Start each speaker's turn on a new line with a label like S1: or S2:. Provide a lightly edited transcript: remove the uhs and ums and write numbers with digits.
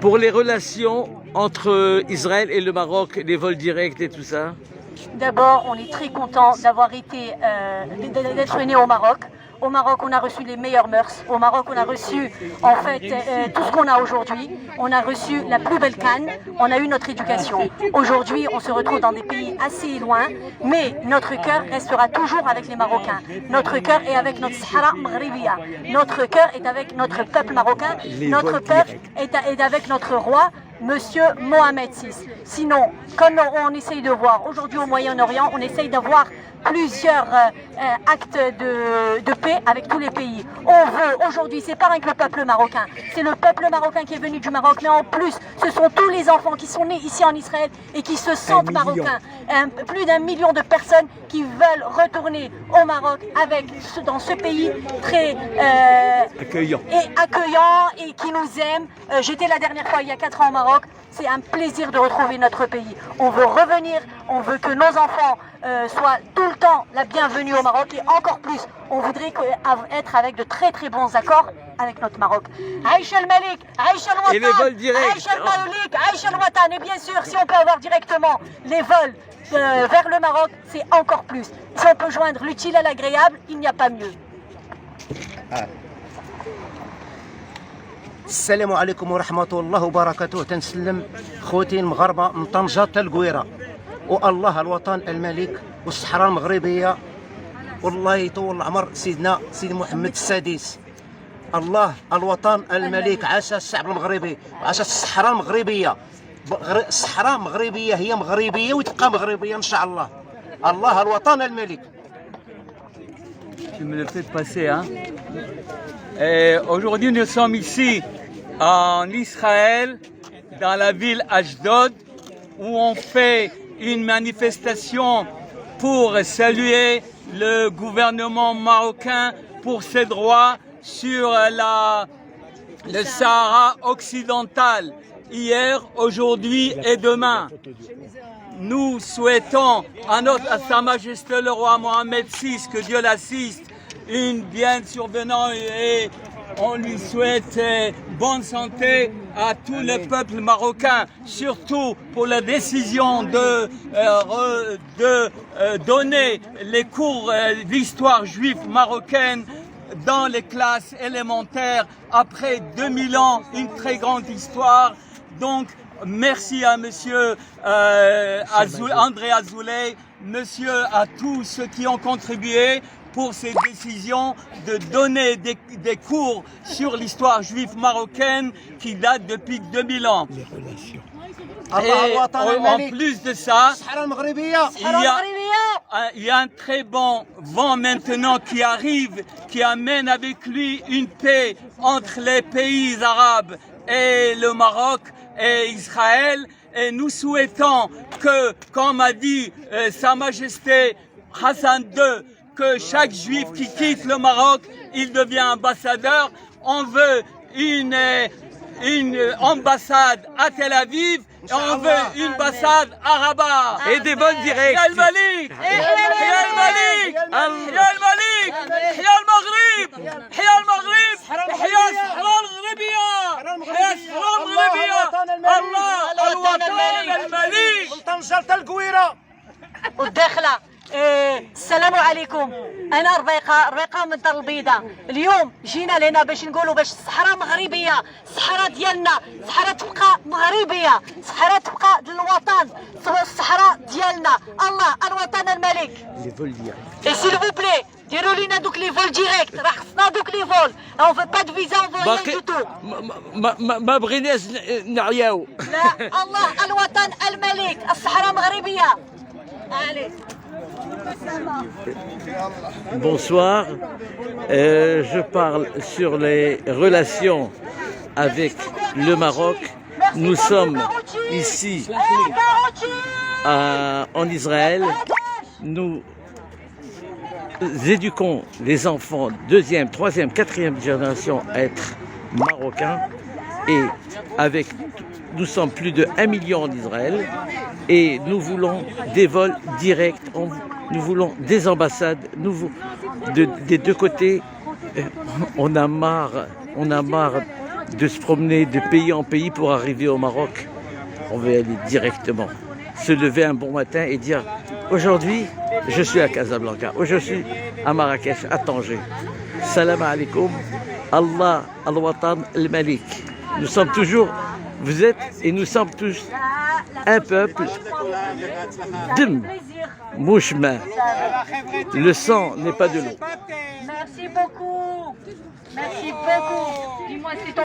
S1: Pour les relations entre Israël et le Maroc, les vols directs et tout ça?
S2: D'abord, on est très content d'avoir été, d'être né au Maroc. Au Maroc, on a reçu les meilleures mœurs. Au Maroc, on a reçu en fait tout ce qu'on a aujourd'hui. On a reçu la plus belle canne. On a eu notre éducation. Aujourd'hui, on se retrouve dans des pays assez loin, mais notre cœur restera toujours avec les Marocains. Notre cœur est avec notre Sahara Maghribiya. Notre cœur est avec notre peuple marocain. Notre peuple est avec notre roi, Monsieur Mohamed VI. Sinon, comme on essaye de voir aujourd'hui au Moyen-Orient, on essaye d'avoir plusieurs actes de paix avec tous les pays. On veut aujourd'hui, c'est pas rien que le peuple marocain, c'est le peuple marocain qui est venu du Maroc, mais en plus, ce sont tous les enfants qui sont nés ici en Israël et qui se sentent marocains. Plus d'1 million de personnes qui veulent retourner au Maroc dans ce pays très accueillant et qui nous aime. J'étais la dernière fois il y a 4 ans au Maroc. C'est un plaisir de retrouver notre pays. On veut revenir, on veut que nos enfants soient tout le temps la bienvenue au Maroc et encore plus, on voudrait être avec de très très bons accords avec notre Maroc. Aïcha al-Malik, Aïcha al-Watan,
S1: et les vols directs.
S2: Aïcha al-Malik, Aïcha al-Watan. Et bien sûr, si on peut avoir directement les vols vers le Maroc, c'est encore plus. Si on peut joindre l'utile à l'agréable, il n'y a pas mieux.
S3: السلام عليكم ورحمة الله وبركاته. تنسلم خوتي المغاربة من طنجة القويرة، والله الوطن الملك والصحراء المغربية، والله يطول العمر سيدنا سيد محمد السادس. الله الوطن الملك، عاش الشعب المغربي، عاش الصحراء المغربية. الصحراء المغربية هي مغربية وتبقى مغربية إن شاء الله. الله الوطن الملك.
S4: Tu me le fais passer, hein. Aujourd'hui, nous sommes ici en Israël, dans la ville Ashdod, où on fait une manifestation pour saluer le gouvernement marocain pour ses droits sur le Sahara occidental, hier, aujourd'hui et demain. Nous souhaitons à Sa Majesté le roi Mohamed VI, que Dieu l'assiste, une bien survenant, et on lui souhaite bonne santé à tout le peuple marocain, surtout pour la décision de donner les cours d'histoire juive marocaine dans les classes élémentaires après 2000 ans, une très grande histoire. Donc, merci à monsieur André Azoulay, monsieur à tous ceux qui ont contribué pour ces décisions de donner des cours sur l'histoire juive marocaine qui date depuis 2000 ans. Et en plus de ça, il y a un très bon vent maintenant qui arrive, qui amène avec lui une paix entre les pays arabes et le Maroc et Israël. Et nous souhaitons que, comme a dit Sa Majesté Hassan II, que chaque juif qui quitte le Maroc, il devient ambassadeur. On veut une ambassade à Tel Aviv, et on veut une ambassade à Rabat.
S1: Et des vols directs.
S4: Hiya al-Malik, Hiya al-Malik, Hiya al-Malik, Hiya al-Maghrib, Hiya al-Maghrib, Hiya al-Sahara al-Maghribiya, Hiya al-Sahara al-Maghribiya. Allah al-Watan al-Malik.
S3: من طنجة القويرة.
S2: والداخله السلام عليكم. انا ربيقه من الدار البيضاء. اليوم جينا لهنا باش نقولوا باش الصحراء مغربيه، الصحراء ديالنا، الصحراء تبقى مغربيه، الصحراء تبقى للوطن، الصحراء ديالنا. الله الوطن الملك. Et s'il vous plaît, ديروا لينا دوك لي فول ديريكت، راه خصنا دوك لي فول. On veut pas de visa, on veut rien du tout.
S1: ما بغيناش نعياو.
S2: لا الله الوطن الملك، الصحراء مغربيه. Allez.
S1: Bonsoir, je parle sur les relations avec le Maroc. Nous sommes ici en Israël. Nous éduquons les enfants 2e, 3e, 4e génération à être marocains, et nous sommes plus de 1 million en Israël, et nous voulons des vols directs, nous voulons des ambassades, des deux côtés. On a marre de se promener de pays en pays pour arriver au Maroc. On veut aller directement. Se lever un bon matin et dire aujourd'hui, je suis à Casablanca, aujourd'hui, je suis à Marrakech, à Tanger. Salam alaikum, Allah al-Watan al-Malik. Nous sommes toujours, vous êtes et nous sommes tous un peuple d'hommes, mouchma. Le sang n'est pas de l'eau.
S2: Merci beaucoup. Merci beaucoup. Dis-moi, c'est ton